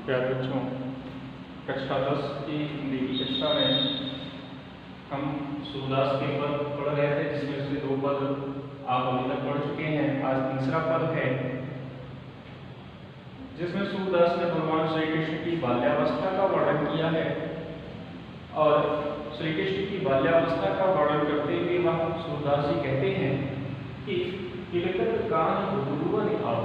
प्यारे बच्चों, कक्षा 10 की हिंदी की कक्षा में हम सूरदास के पद पढ़ रहे थे, जिसमें से 2 पद आप अभी तक पढ़ चुके हैं। आज तीसरा पद है, जिसमें सूरदास ने भगवान श्री कृष्ण की बाल्यावस्था का वर्णन किया है। और श्री कृष्ण की बाल्यावस्था का वर्णन करते हुए वह सूरदास जी कहते हैं कि किलकत कान गुरुवन आओ।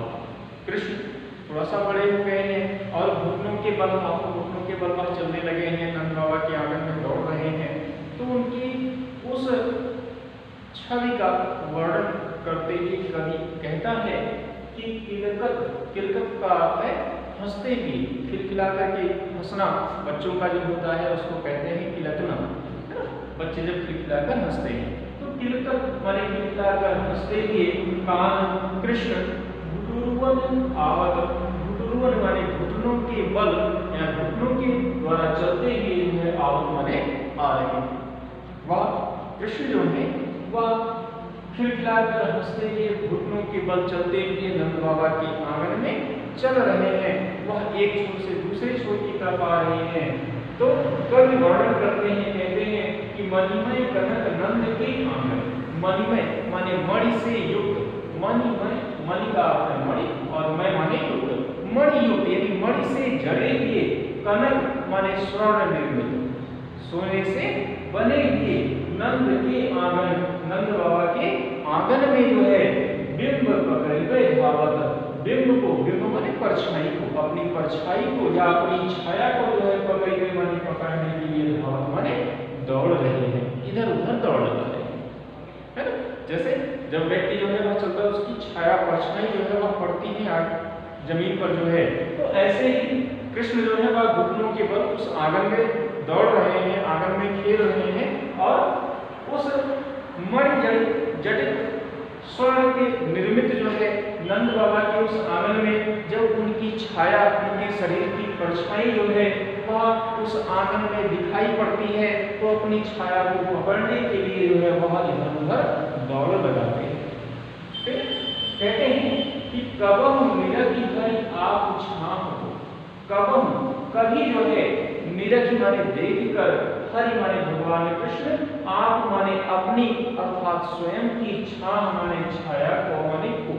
कृष्ण थोड़ा सा बड़े हो गए हैं और घुटनों के बल, हाथों घुटनों के बल पर चलने लगे हैं, नंद बाबा के आंगन में दौड़ रहे हैं। तो उनकी उस छवि का वर्णन करते हुए कवि कहता है कि किलकत का अर्थ है हंसते हुए, खिलखिला करके हंसना। बच्चों का जो होता है उसको कहते हैं किलकना, है ना। बच्चे जब खिलखिलाकर हंसते हैं तो किलकत माने खिलखिलाकर हंसते हुए कान कृष्ण घुटुरुवन आवत। घुटुरुवन माने घुटनों के बल या घुटनों के द्वारा चलते हुए है, आवत माने आ रहे हैं। वह कृष्ण जो है वह खिलखिलाकर हंसते हुए घुटनों के बल चलते हुए नंद बाबा के आंगन में चल रहे हैं। वह एक छोर से दूसरे छोर की तरफ आ रहे हैं। तो कवि वर्णन करते हैं, कहते हैं कि मणिमय कनक नंद के आंगन। मणिमय माने मणि से युक्त, मणिमय मणि का अर्थ है मणि और मय माने युक्त, मणि युक्त यानी मणि से जड़े हुए, कनक माने स्वर्ण निर्मित, सोने से बने हुए नंद के आंगन, नंद बाबा के आंगन में जो है बिंब पकड़े भावत। बिंब को, बिंब माने परछाई को, अपनी परछाई को या अपनी छाया को जो है पकड़े हुए माने पकड़ने के लिए भावत माने दौड़ रहे हैं, इधर उधर दौड़ रहे हैं, है ना। जैसे जब व्यक्ति जो है वह चलता है, उसकी छाया परछाई जो है वह पड़ती है जमीन पर जो है, तो ऐसे ही कृष्ण जो है वह घुटनों के बल उस आंगन में दौड़ रहे हैं, आंगन में खेल रहे हैं। और उस मणि जटित स्वर्ण के निर्मित जो है नंद बाबा के उस आंगन में जब उनकी छाया, उनके शरीर की परछाई जो है वह उस आंगन में दिखाई पड़ती है, तो अपनी छाया को पकड़ने के लिए जो है वह इधर उधर दौड़ लगाते हैं। फिर कहते हैं कि कबहु निरखि हरि आप छाम हो। कबहु कभी जो है, निरखि माने देखकर, हरि माने भगवान कृष्ण, आप माने अपनी अर्थात स्वयं की छाम माने छाया को माने को,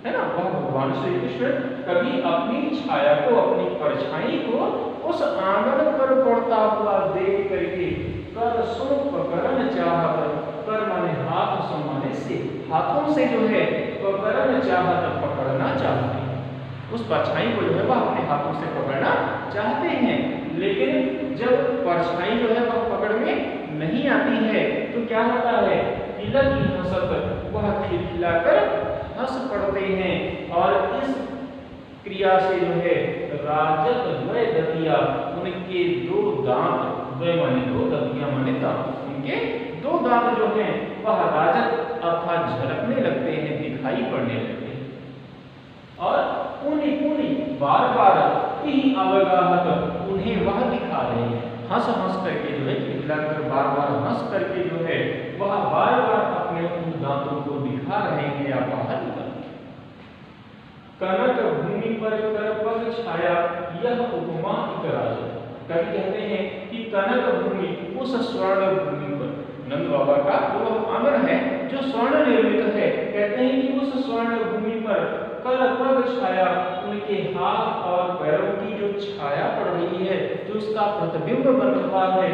है ना। वह भगवान श्री कृष्ण कभी अपनी छाया को, अपनी परछाई को उस आंगन पर पड़ता हुआ देख करके कर सो पकड़न चाहत। कर माने हाथ, सो माने से, हाथों से जो है पकड़न चाहत, पकड़ना चाहते हैं। उस परछाई को जो है वह अपने हाथों से पकड़ना चाहते हैं, लेकिन जब परछाई जो है वह पकड़ में नहीं आती है तो क्या होता है, तिलक की हंसत, वह खिलखिलाकर हंस पड़ते हैं। और इस क्रिया से जो है राजत द्वय दतिया, उनके 2 दांत, द्वय माने 2, दतिया माने दांत, उनके 2 दांत जो हैं वह राजत अर्थात झलकने लगते हैं, दिखाई पड़ने लगते हैं। और पुनि पुनि बार बार ही अवगाहत, उन्हें वह दिखा रहे हैं, हंस हंस करके जो है खिलखिलाकर बार बार हंस करके जो है वह बार बार अपने उन दांतों को दिखा रहे हैं या बाहर निकल। कनक भूमि पर कर पग छाया, यह उपमा इकराज। कवि कहते हैं कि कनक भूमि, उस स्वर्ण भूमि पर, नंद बाबा का जो आंगन है जो स्वर्ण निर्मित है, कहते हैं कि उस स्वर्ण भूमि पर कर पग छाया, उनके हाथ और पैरों की जो छाया पड़ रही है, जो उसका प्रतिबिंब बन रहा है,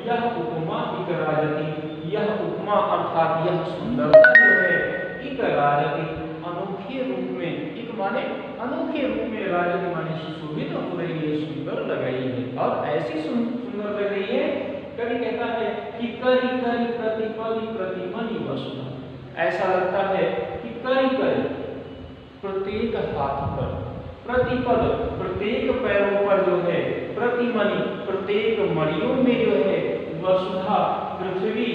यह उपमा इकराजती, यह उपमा अर्थात यह सुंदरता जो है इकराजती, अनोखे रूप में, एक माने अनोखे रूप में, राजती माने सुशोभित हो रही है, सुंदर लग रही है। और ऐसी सुंदर लग रही है, कवि कहता है कि करी करी प्रतिपली प्रतिमनि वसुधा। ऐसा लगता है कि करी करी प्रत्येक हाथ पर, प्रतिपद प्रत्येक पैरों पर जो है, प्रतिमणि प्रत्येक मणियों में जो है, वसुधा पृथ्वी,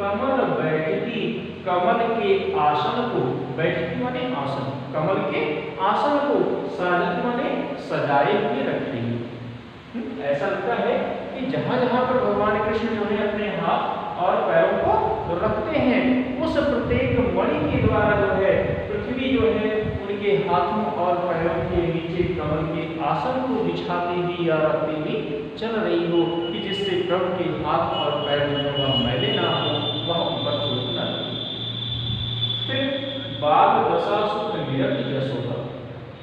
कमल बैठती, कमल के आसन को, बैठती माने आसन, कमल के आसन को साजत माने सजाए हुए रखी है। ऐसा लगता है कि जहां जहां पर भगवान कृष्ण जो है अपने हाथ और पैरों को रखते हैं, उस प्रत्येक मणि के द्वारा जो है पृथ्वी जो है उनके हाथों और पैरों के नीचे के कमल के आसन को बिछाते हुए या रखते हुए चल रही हो, कि जिससे प्रभु के हाथ और पैर जो है वह मैले ना हो, वह उन पर चोट न लगे। फिर बाल दशा सुख निरत यशोदा,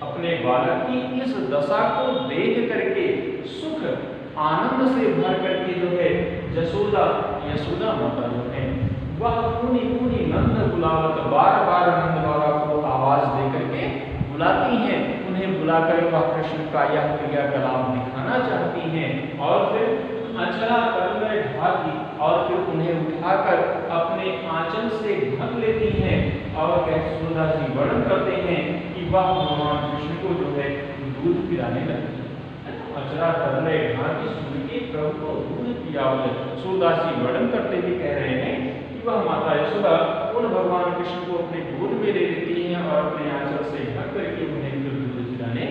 अपने बालक की इस दशा को देख करके सुख आनंद से भर करके जो है यशोदा माता जो है वह पूरी पूरी नंद बुलावत, बार बार नंद बाबा को आवाज दे करके बुलाती हैं। उन्हें बुलाकर वह कृष्ण का यह क्रियाकलाप दिखाना चाहती हैं और फिर अचला कर में ढाती और फिर उन्हें उठाकर अपने आंचल से ढक लेती हैं और यशोदा जी वर्णन करते हैं कि वह भगवान कृष्ण को जो है दूध पिलाने लगती है। अचरा करले ढाती सुन के प्रभु को दूध पियावले, सूरदास जी वर्णन करते हुए कह रहे हैं कि वह माता यशोदा उन भगवान कृष्ण को अपने गोद में ले लेती हैं और अपने आंचल से ढक करके उन्हें दूध पिलाने